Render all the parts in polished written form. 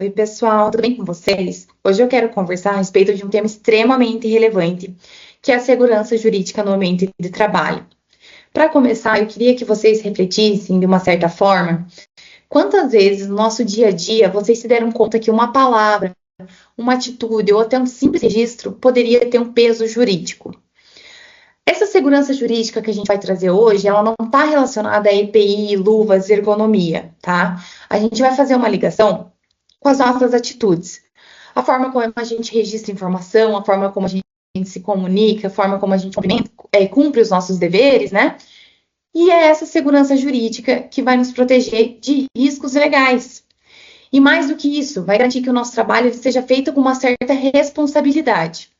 Oi, pessoal, tudo bem com vocês? Hoje eu quero conversar a respeito de um tema extremamente relevante, que é a segurança jurídica no ambiente de trabalho. Para começar, eu queria que vocês refletissem de uma certa forma, quantas vezes no nosso dia a dia vocês se deram conta que uma palavra, uma atitude ou até um simples registro poderia ter um peso jurídico? Essa segurança jurídica que a gente vai trazer hoje, ela não está relacionada a EPI, luvas, ergonomia, tá? A gente vai fazer uma ligação com as nossas atitudes. A forma como a gente registra informação, a forma como a gente se comunica, a forma como a gente cumpre os nossos deveres, né? E é essa segurança jurídica que vai nos proteger de riscos legais. E mais do que isso, vai garantir que o nosso trabalho seja feito com uma certa responsabilidade.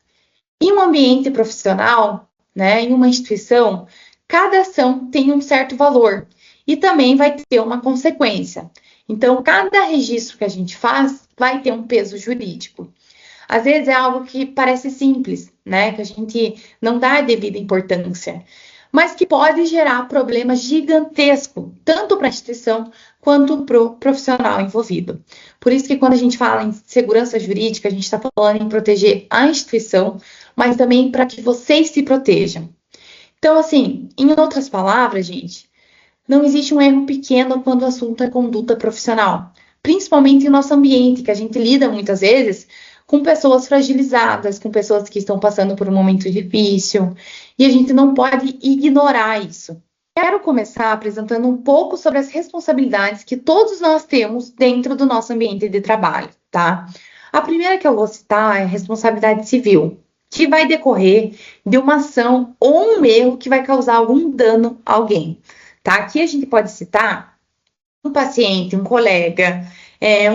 Em um ambiente profissional, né, em uma instituição, cada ação tem um certo valor e também vai ter uma consequência. Então, cada registro que a gente faz vai ter um peso jurídico. Às vezes é algo que parece simples, né, que a gente não dá a devida importância, mas que pode gerar problemas gigantescos, tanto para a instituição quanto para o profissional envolvido. Por isso que quando a gente fala em segurança jurídica, a gente está falando em proteger a instituição, mas também para que vocês se protejam. Então, assim, em outras palavras, gente, não existe um erro pequeno quando o assunto é conduta profissional, principalmente em nosso ambiente, que a gente lida muitas vezes com pessoas fragilizadas, com pessoas que estão passando por um momento difícil, e a gente não pode ignorar isso. Quero começar apresentando um pouco sobre as responsabilidades que todos nós temos dentro do nosso ambiente de trabalho, tá? A primeira que eu vou citar é a responsabilidade civil, que vai decorrer de uma ação ou um erro que vai causar algum dano a alguém. Tá? Aqui a gente pode citar um paciente, um colega,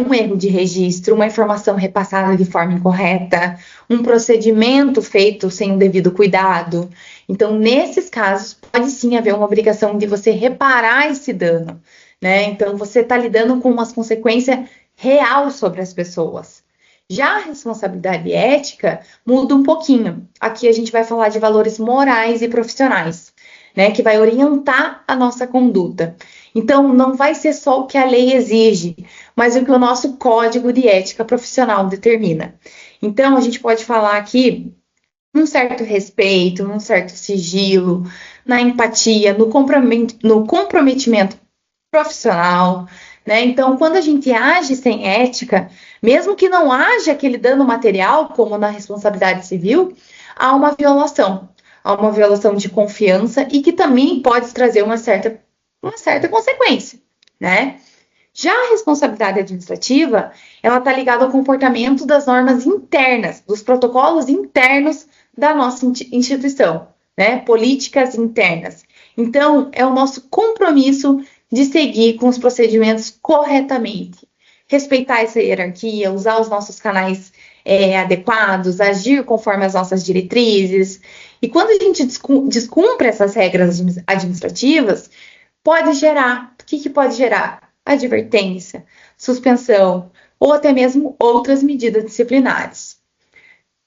um erro de registro, uma informação repassada de forma incorreta, um procedimento feito sem o devido cuidado. Então, nesses casos, pode sim haver uma obrigação de você reparar esse dano, né? Então, você está lidando com umas consequências real sobre as pessoas. Já a responsabilidade ética muda um pouquinho. Aqui a gente vai falar de valores morais e profissionais, né, que vai orientar a nossa conduta. Então, não vai ser só o que a lei exige, mas o que o nosso código de ética profissional determina. Então, a gente pode falar aqui num certo respeito, num certo sigilo, na empatia, no comprometimento profissional, né? Então, quando a gente age sem ética, mesmo que não haja aquele dano material, como na responsabilidade civil, há uma violação. Há uma violação de confiança e que também pode trazer uma certa consequência, né? Já a responsabilidade administrativa, ela está ligada ao comportamento das normas internas, dos protocolos internos da nossa instituição, né? Políticas internas. Então, é o nosso compromisso de seguir com os procedimentos corretamente, respeitar essa hierarquia, usar os nossos canais adequados, agir conforme as nossas diretrizes. E quando a gente descumpre essas regras administrativas, pode gerar, o que pode gerar? Advertência, suspensão ou até mesmo outras medidas disciplinares.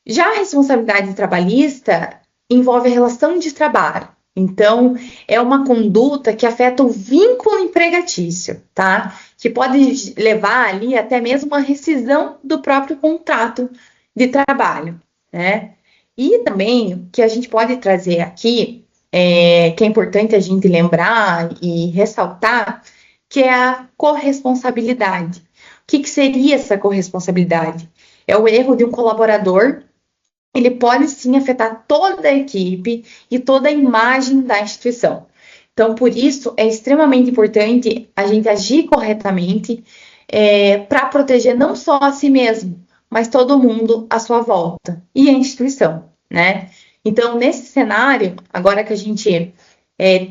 Já a responsabilidade trabalhista envolve a relação de trabalho. Então, é uma conduta que afeta o vínculo empregatício, tá? Que pode levar ali até mesmo a rescisão do próprio contrato de trabalho, né? E também o que a gente pode trazer aqui, que é importante a gente lembrar e ressaltar, que é a corresponsabilidade. O que seria essa corresponsabilidade? É o erro de um colaborador, ele pode sim afetar toda a equipe e toda a imagem da instituição. Então, por isso, é extremamente importante a gente agir corretamente para proteger não só a si mesmo, mas todo mundo à sua volta e a instituição, né? Então, nesse cenário, agora que a gente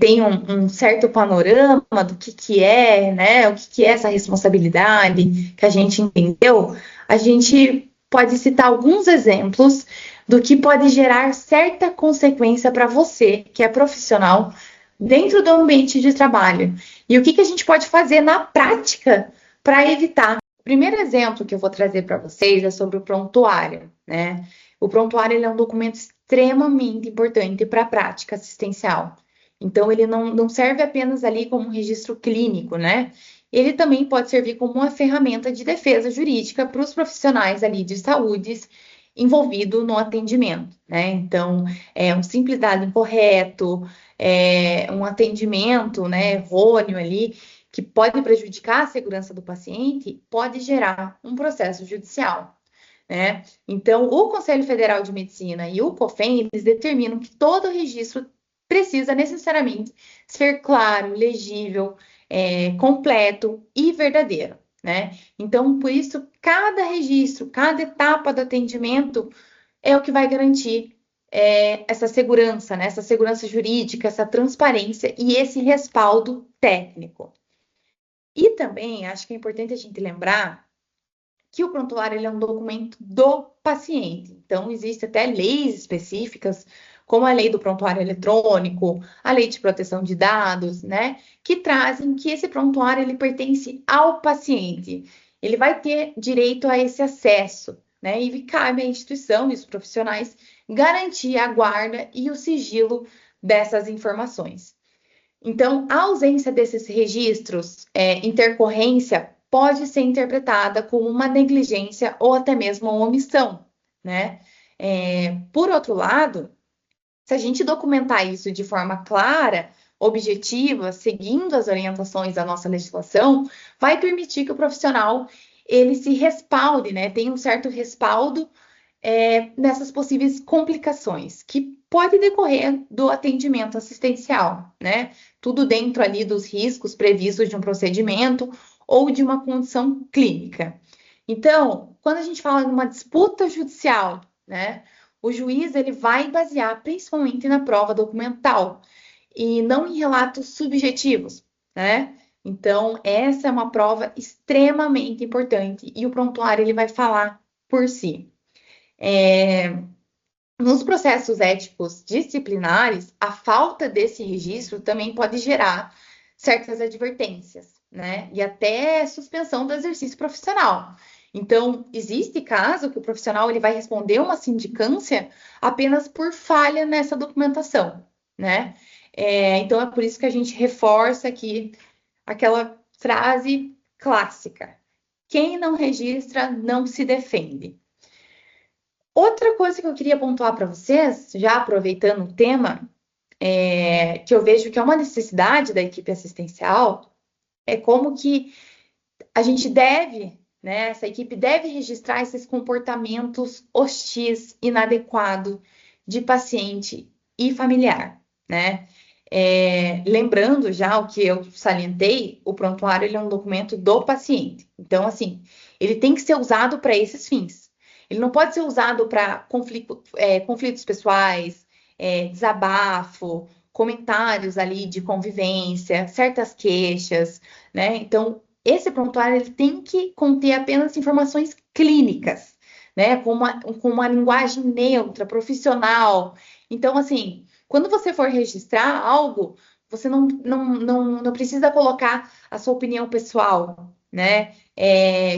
tem um certo panorama do que é, né? O que é essa responsabilidade que a gente entendeu, a gente pode citar alguns exemplos do que pode gerar certa consequência para você, que é profissional, dentro do ambiente de trabalho. E o que a gente pode fazer na prática para evitar. O primeiro exemplo que eu vou trazer para vocês é sobre o prontuário, né? O prontuário ele é um documento extremamente importante para a prática assistencial. Então, ele não serve apenas ali como um registro clínico, né? ele também pode servir como uma ferramenta de defesa jurídica para os profissionais ali de saúde envolvidos no atendimento, né? Então, um simples dado incorreto, um atendimento, né, errôneo ali, que pode prejudicar a segurança do paciente, pode gerar um processo judicial. Né? Então, o Conselho Federal de Medicina e o COFEN, eles determinam que todo registro precisa necessariamente ser claro, legível, completo e verdadeiro, né? Então, por isso, cada registro, cada etapa do atendimento é o que vai garantir essa segurança, né? Essa segurança jurídica, essa transparência e esse respaldo técnico. E também, acho que é importante a gente lembrar que o prontuário ele é um documento do paciente. Então, existem até leis específicas, como a lei do prontuário eletrônico, a lei de proteção de dados, né, que trazem que esse prontuário ele pertence ao paciente. Ele vai ter direito a esse acesso, né, e cabe à instituição e os profissionais garantir a guarda e o sigilo dessas informações. Então, a ausência desses registros, intercorrência, pode ser interpretada como uma negligência ou até mesmo uma omissão, né? Por outro lado, se a gente documentar isso de forma clara, objetiva, seguindo as orientações da nossa legislação, vai permitir que o profissional ele se respalde, né? Tenha um certo respaldo nessas possíveis complicações que pode decorrer do atendimento assistencial, né? Tudo dentro ali dos riscos previstos de um procedimento ou de uma condição clínica. Então, quando a gente fala de uma disputa judicial, né? O juiz ele vai basear principalmente na prova documental e não em relatos subjetivos, né? Então, essa é uma prova extremamente importante e o prontuário ele vai falar por si. Nos processos éticos disciplinares, a falta desse registro também pode gerar certas advertências, né? E até suspensão do exercício profissional. Então, existe caso que o profissional ele vai responder uma sindicância apenas por falha nessa documentação, né? Então, é por isso que a gente reforça aqui aquela frase clássica: quem não registra não se defende. Outra coisa que eu queria pontuar para vocês, já aproveitando o tema, que eu vejo que é uma necessidade da equipe assistencial, é como que a gente deve, né, essa equipe deve registrar esses comportamentos hostis, inadequados de paciente e familiar, né? Lembrando já o que eu salientei, o prontuário ele é um documento do paciente. Então, assim, ele tem que ser usado para esses fins. Ele não pode ser usado para conflitos pessoais, desabafo, comentários ali de convivência, certas queixas, né? Então, esse prontuário ele tem que conter apenas informações clínicas, né? Com uma linguagem neutra, profissional. Então, assim, quando você for registrar algo, você não precisa colocar a sua opinião pessoal, né?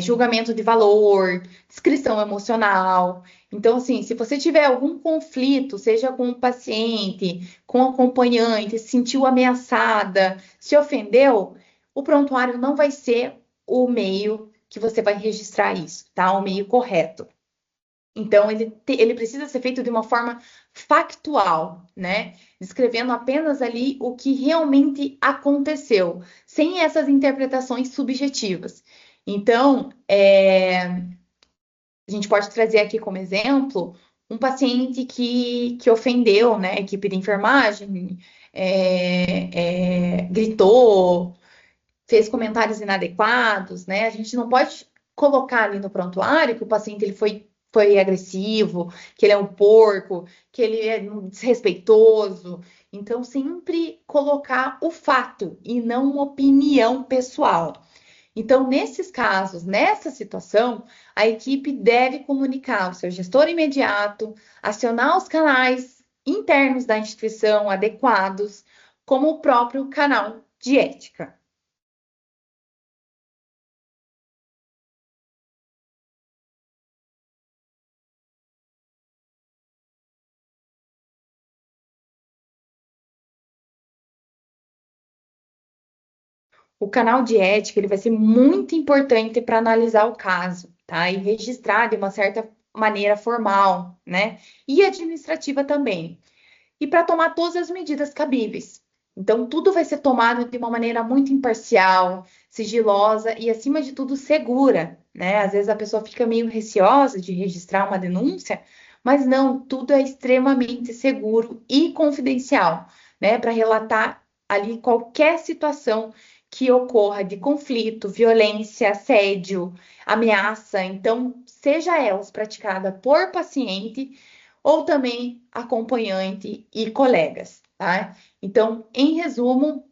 Julgamento de valor, descrição emocional. Então, assim, se você tiver algum conflito, seja com o paciente, com o acompanhante, se sentiu ameaçada, se ofendeu, o prontuário não vai ser o meio que você vai registrar isso, tá? O meio correto. Então, ele precisa ser feito de uma forma factual, né? Descrevendo apenas ali o que realmente aconteceu, sem essas interpretações subjetivas. Então, a gente pode trazer aqui como exemplo um paciente que ofendeu, né, a equipe de enfermagem, gritou, fez comentários inadequados, né? A gente não pode colocar ali no prontuário que o paciente ele foi agressivo, que ele é um porco, que ele é desrespeitoso. Então, sempre colocar o fato e não uma opinião pessoal. Então, nesses casos, nessa situação, a equipe deve comunicar ao seu gestor imediato, acionar os canais internos da instituição adequados, como o próprio canal de ética. o canal de ética ele vai ser muito importante para analisar o caso, tá? E registrar de uma certa maneira formal, né? E administrativa também. E para tomar todas as medidas cabíveis. Então, tudo vai ser tomado de uma maneira muito imparcial, sigilosa e, acima de tudo, segura, né? Às vezes a pessoa fica meio receosa de registrar uma denúncia, mas não, tudo é extremamente seguro e confidencial, né? Para relatar ali qualquer situação que ocorra de conflito, violência, assédio, ameaça. Então, seja elas praticada por paciente ou também acompanhante e colegas, tá? Então, em resumo,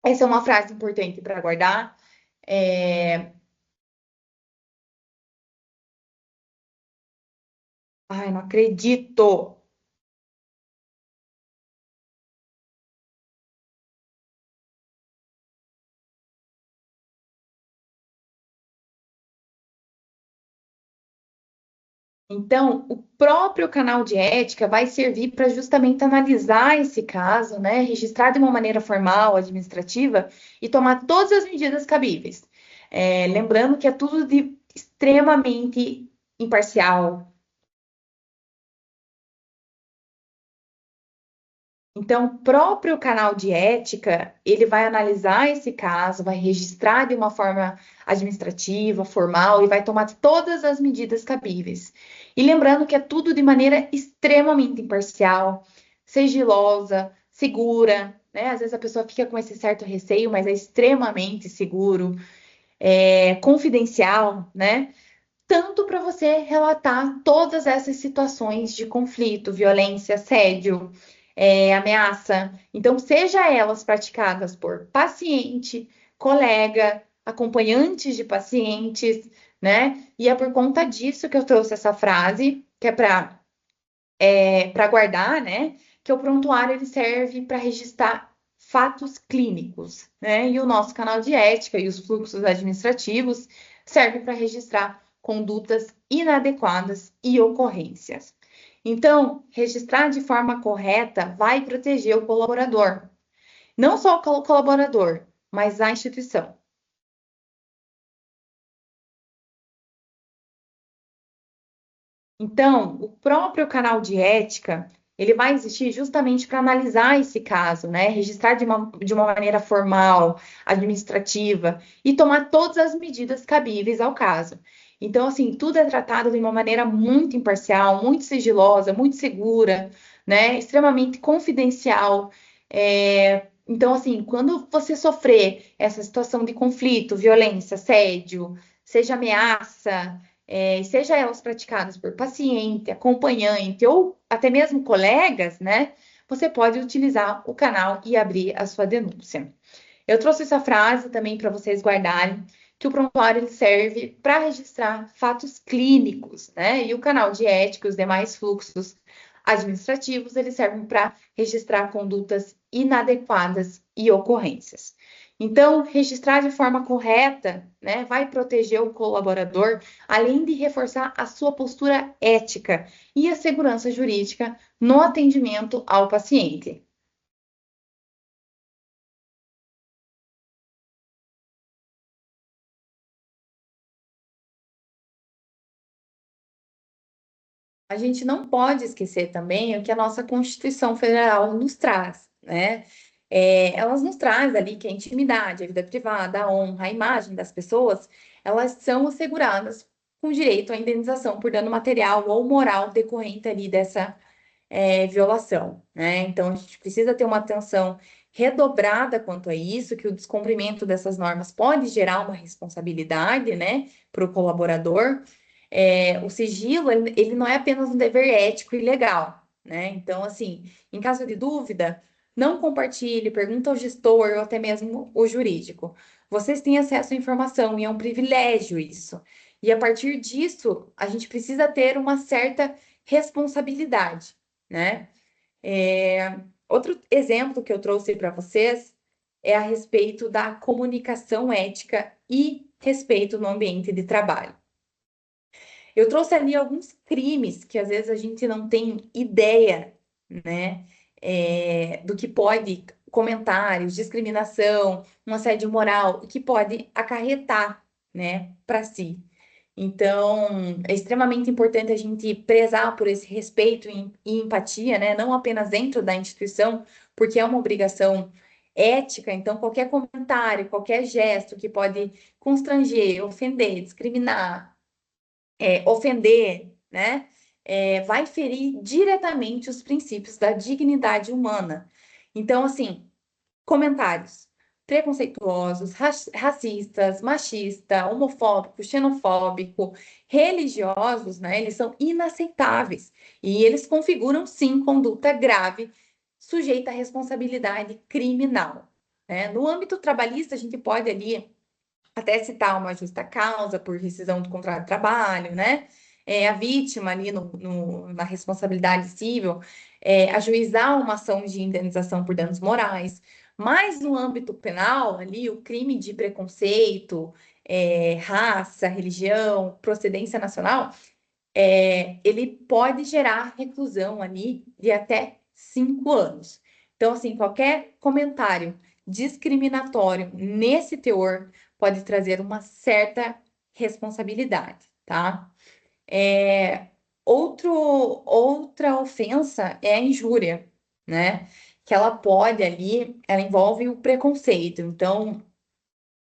essa é uma frase importante para guardar. Ai, não acredito! Então, o próprio canal de ética vai servir para justamente analisar esse caso, né? Registrar de uma maneira formal, administrativa e tomar todas as medidas cabíveis. Lembrando que é tudo de extremamente imparcial. Então, o próprio canal de ética, ele vai analisar esse caso, vai registrar de uma forma administrativa, formal e vai tomar todas as medidas cabíveis. E lembrando que é tudo de maneira extremamente imparcial, sigilosa, segura, né? Às vezes a pessoa fica com esse certo receio, mas é extremamente seguro, confidencial, né? Tanto para você relatar todas essas situações de conflito, violência, assédio, ameaça. Então, seja elas praticadas por paciente, colega, acompanhantes de pacientes, né? E é por conta disso que eu trouxe essa frase, que é para guardar, né? Que o prontuário ele serve para registrar fatos clínicos, né? E o nosso canal de ética e os fluxos administrativos servem para registrar condutas inadequadas e ocorrências. Então, registrar de forma correta vai proteger o colaborador, não só o colaborador, mas a instituição. Então, o próprio canal de ética, ele vai existir justamente para analisar esse caso, né? Registrar de uma maneira formal, administrativa e tomar todas as medidas cabíveis ao caso. Então, assim, tudo é tratado de uma maneira muito imparcial, muito sigilosa, muito segura, né? Extremamente confidencial. Então, assim, quando você sofrer essa situação de conflito, violência, assédio, seja ameaça, seja elas praticadas por paciente, acompanhante ou até mesmo colegas, né? Você pode utilizar o canal e abrir a sua denúncia. Eu trouxe essa frase também para vocês guardarem, que o prontuário ele serve para registrar fatos clínicos, né? E o canal de ética, os demais fluxos administrativos, eles servem para registrar condutas inadequadas e ocorrências. Então, registrar de forma correta, né, vai proteger o colaborador, além de reforçar a sua postura ética e a segurança jurídica no atendimento ao paciente. A gente não pode esquecer também o que a nossa Constituição Federal nos traz, né? Elas nos traz ali que a intimidade, a vida privada, a honra, a imagem das pessoas, elas são asseguradas com direito à indenização por dano material ou moral decorrente ali dessa violação, né? Então, a gente precisa ter uma atenção redobrada quanto a isso, que o descumprimento dessas normas pode gerar uma responsabilidade, né, para o colaborador. O sigilo, ele não é apenas um dever ético e legal, né? Então, assim, em caso de dúvida, não compartilhe, pergunta ao gestor ou até mesmo o jurídico. Vocês têm acesso à informação e é um privilégio isso. E a partir disso, a gente precisa ter uma certa responsabilidade, né? Outro exemplo que eu trouxe para vocês é a respeito da comunicação ética e respeito no ambiente de trabalho. Eu trouxe ali alguns crimes que às vezes a gente não tem ideia, né? do que pode, comentários, discriminação, um assédio moral, o que pode acarretar, né, para si. Então, é extremamente importante a gente prezar por esse respeito e empatia, né? Não apenas dentro da instituição, porque é uma obrigação ética. Então, qualquer comentário, qualquer gesto que pode constranger, ofender, discriminar, ofender, né? Vai ferir diretamente os princípios da dignidade humana. Então, assim, comentários preconceituosos, racistas, machista, homofóbico, xenofóbico, religiosos, né? Eles são inaceitáveis e eles configuram sim conduta grave sujeita à responsabilidade criminal, né? No âmbito trabalhista, a gente pode ali até citar uma justa causa por rescisão do contrato de trabalho, né? A vítima ali na responsabilidade civil, ajuizar uma ação de indenização por danos morais. Mas no âmbito penal, ali, o crime de preconceito, raça, religião, procedência nacional, ele pode gerar reclusão ali de até 5 anos. Então, assim, qualquer comentário discriminatório nesse teor pode trazer uma certa responsabilidade, tá? É, outra ofensa é a injúria, né? Que ela pode ali, ela envolve o preconceito. Então,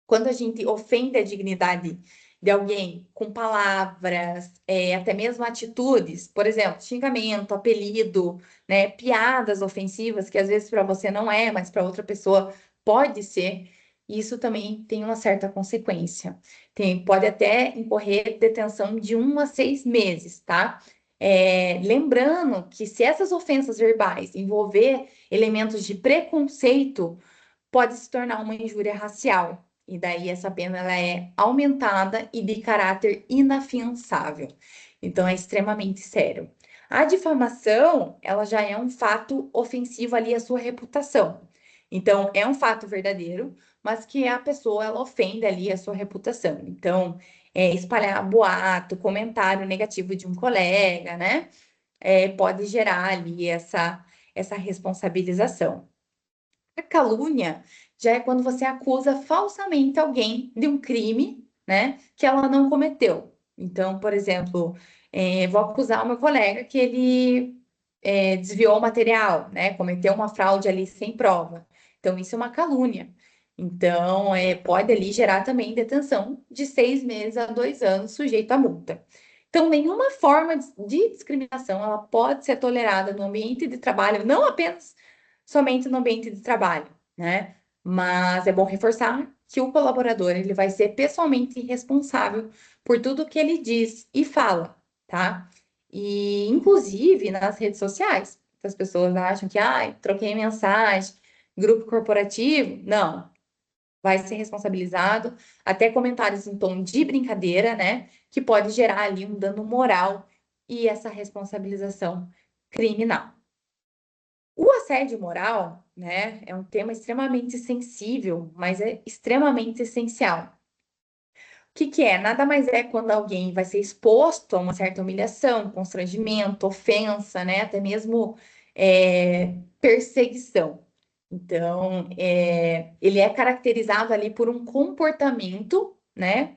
quando a gente ofende a dignidade de alguém com palavras, até mesmo atitudes, por exemplo, xingamento, apelido, né, piadas ofensivas, que às vezes para você não é, mas para outra pessoa pode ser, isso também tem uma certa consequência. Pode até incorrer detenção de 1 a 6 meses, tá? Lembrando que se essas ofensas verbais envolver elementos de preconceito, pode se tornar uma injúria racial. E daí essa pena ela é aumentada e de caráter inafiançável. Então é extremamente sério. A difamação, ela já é um fato ofensivo ali à sua reputação. Então é um fato verdadeiro, mas que a pessoa ela ofende ali a sua reputação. Então, espalhar boato, comentário negativo de um colega, né? Pode gerar ali essa responsabilização. A calúnia já é quando você acusa falsamente alguém de um crime, né, que ela não cometeu. Então, por exemplo, vou acusar o meu colega que ele desviou o material, né, cometeu uma fraude ali sem prova. Então, isso é uma calúnia. Então, pode ali gerar também detenção de 6 meses a 2 anos, sujeito à multa. Então, nenhuma forma de discriminação ela pode ser tolerada no ambiente de trabalho, não apenas somente no ambiente de trabalho, né? Mas é bom reforçar que o colaborador ele vai ser pessoalmente responsável por tudo que ele diz e fala, tá? E inclusive nas redes sociais, as pessoas acham que, troquei mensagem, grupo corporativo, não. Vai ser responsabilizado, até comentários em tom de brincadeira, né? Que pode gerar ali um dano moral e essa responsabilização criminal. O assédio moral, né, é um tema extremamente sensível, mas é extremamente essencial. O que que é? Nada mais é quando alguém vai ser exposto a uma certa humilhação, constrangimento, ofensa, né, até mesmo perseguição. Então, ele é caracterizado ali por um comportamento, né,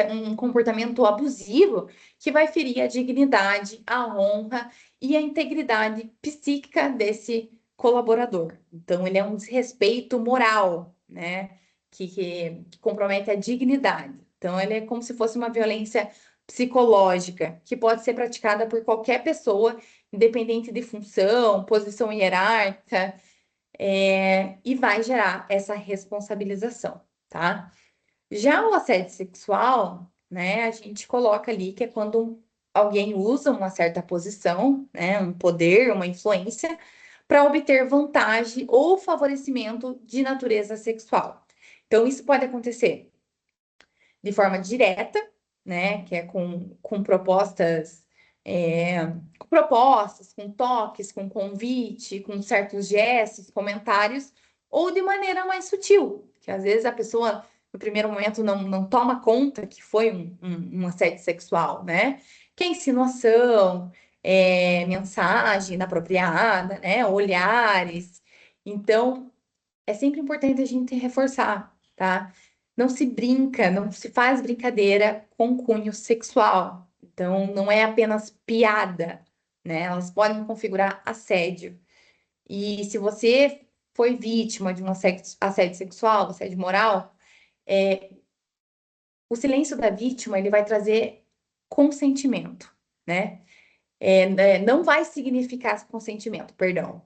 um comportamento abusivo que vai ferir a dignidade, a honra e a integridade psíquica desse colaborador. Então, ele é um desrespeito moral, né, que compromete a dignidade. Então, ele é como se fosse uma violência psicológica que pode ser praticada por qualquer pessoa, independente de função, posição hierárquica, e vai gerar essa responsabilização, tá? Já o assédio sexual, né, a gente coloca ali que é quando alguém usa uma certa posição, né, um poder, uma influência, para obter vantagem ou favorecimento de natureza sexual. Então, isso pode acontecer de forma direta, né, que é com propostas, com toques, com convite, com certos gestos, comentários, ou de maneira mais sutil, que às vezes a pessoa no primeiro momento não toma conta que foi um assédio sexual, né? Que é insinuação, mensagem inapropriada, né? Olhares. Então, é sempre importante a gente reforçar, tá? Não se brinca, não se faz brincadeira com cunho sexual. Então, não é apenas piada, né? Elas podem configurar assédio. E se você foi vítima de um assédio sexual, assédio moral, o silêncio da vítima ele vai trazer consentimento, né? Não vai significar consentimento, perdão.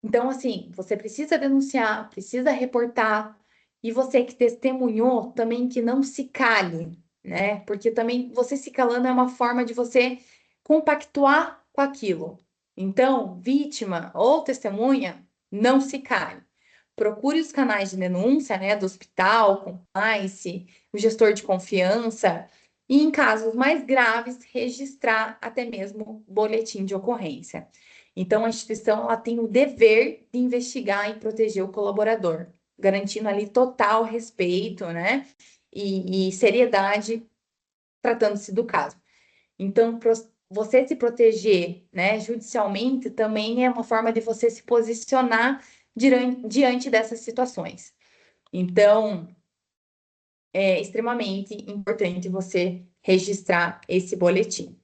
Então, assim, você precisa denunciar, precisa reportar, e você que testemunhou também que não se cale, né? Porque também você se calando é uma forma de você compactuar com aquilo. Então, vítima ou testemunha, não se cale. Procure os canais de denúncia, né, do hospital, compliance, o gestor de confiança, e em casos mais graves, registrar até mesmo boletim de ocorrência. Então, a instituição ela tem o dever de investigar e proteger o colaborador, garantindo ali total respeito, né, e seriedade tratando-se do caso. Então, você se proteger, né, judicialmente também é uma forma de você se posicionar diante dessas situações. Então, é extremamente importante você registrar esse boletim.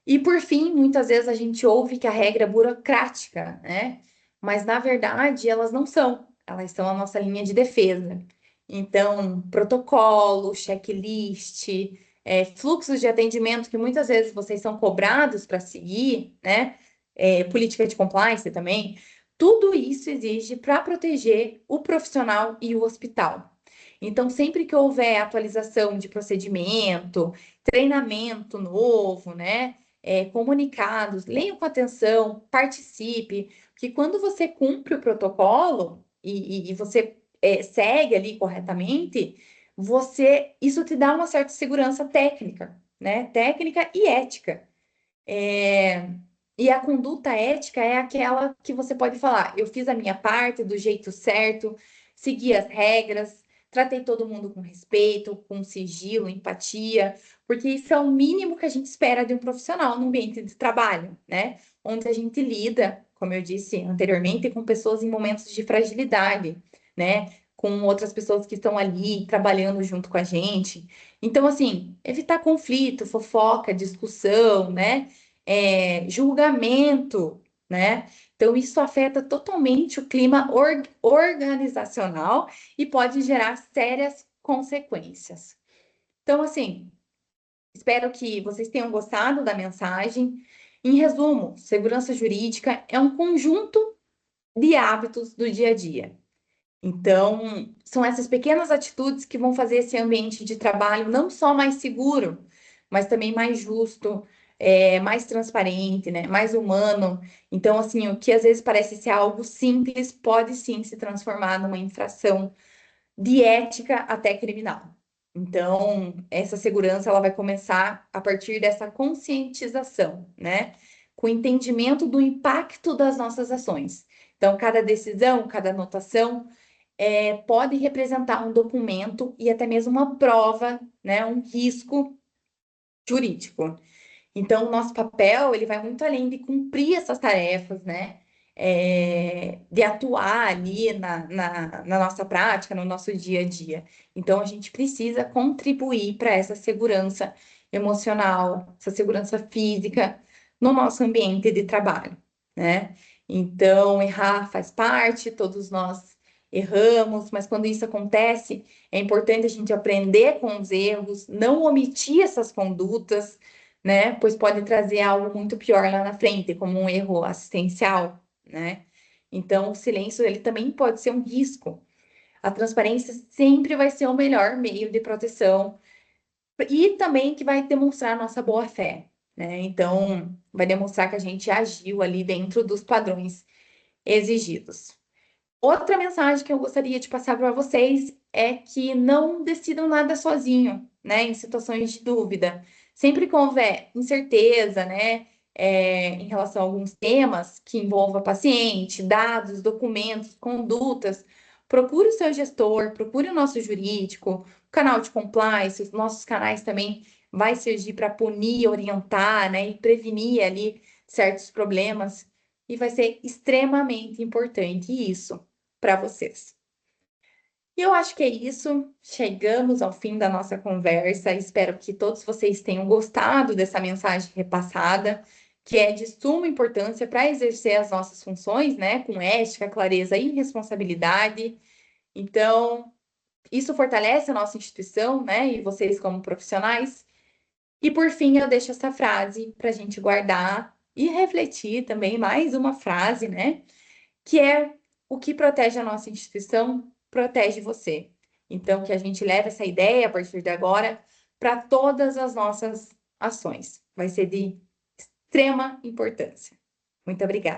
E por fim, muitas vezes a gente ouve que a regra é burocrática, né? Mas na verdade elas não são, elas são a nossa linha de defesa. Então, protocolo, checklist, fluxos de atendimento que muitas vezes vocês são cobrados para seguir, né? Política de compliance também, tudo isso exige para proteger o profissional e o hospital. Então, sempre que houver atualização de procedimento, treinamento novo, né? Comunicados, leiam com atenção, participe, porque quando você cumpre o protocolo e você segue ali corretamente, isso te dá uma certa segurança técnica, né? Técnica e ética. E a conduta ética é aquela que você pode falar: eu fiz a minha parte do jeito certo, segui as regras, tratei todo mundo com respeito, com sigilo, empatia, porque isso é o mínimo que a gente espera de um profissional no ambiente de trabalho, né? Onde a gente lida, como eu disse anteriormente, com pessoas em momentos de fragilidade, né? Com outras pessoas que estão ali trabalhando junto com a gente. Então, assim, evitar conflito, fofoca, discussão, né? Julgamento, né? Então, isso afeta totalmente o clima organizacional e pode gerar sérias consequências. Então, assim, espero que vocês tenham gostado da mensagem. Em resumo, segurança jurídica é um conjunto de hábitos do dia a dia. Então, são essas pequenas atitudes que vão fazer esse ambiente de trabalho não só mais seguro, mas também mais justo, mais transparente, né? Mais humano. Então, assim, o que às vezes parece ser algo simples, pode sim se transformar numa infração de ética até criminal. Então, essa segurança ela vai começar a partir dessa conscientização, né? Com o entendimento do impacto das nossas ações. Então, cada decisão, cada anotação pode representar um documento e até mesmo uma prova, né, um risco jurídico. Então, o nosso papel ele vai muito além de cumprir essas tarefas, né? De atuar ali na nossa prática, no nosso dia a dia. Então, a gente precisa contribuir para essa segurança emocional, essa segurança física no nosso ambiente de trabalho, né? Então, errar faz parte, todos nós erramos, mas quando isso acontece, é importante a gente aprender com os erros, não omitir essas condutas, né? Pois pode trazer algo muito pior lá na frente, como um erro assistencial, né? Então, o silêncio ele também pode ser um risco. A transparência sempre vai ser o melhor meio de proteção e também que vai demonstrar a nossa boa-fé, né? Então, vai demonstrar que a gente agiu ali dentro dos padrões exigidos. Outra mensagem que eu gostaria de passar para vocês é que não decidam nada sozinho, né? Em situações de dúvida. Sempre que houver incerteza, né? Em relação a alguns temas que envolvam paciente, dados, documentos, condutas, procure o seu gestor, procure o nosso jurídico, o canal de compliance, os nossos canais também vai servir para punir, orientar, né, e prevenir ali certos problemas, e vai ser extremamente importante isso para vocês. E eu acho que é isso. Chegamos ao fim da nossa conversa. Espero que todos vocês tenham gostado dessa mensagem repassada, que é de suma importância para exercer as nossas funções, né, com ética, clareza e responsabilidade. Então, isso fortalece a nossa instituição, né, e vocês como profissionais. E por fim, eu deixo essa frase para a gente guardar e refletir também, mais uma frase, né? Que é: o que protege a nossa instituição, protege você. Então, que a gente leve essa ideia a partir de agora para todas as nossas ações. Vai ser de extrema importância. Muito obrigada.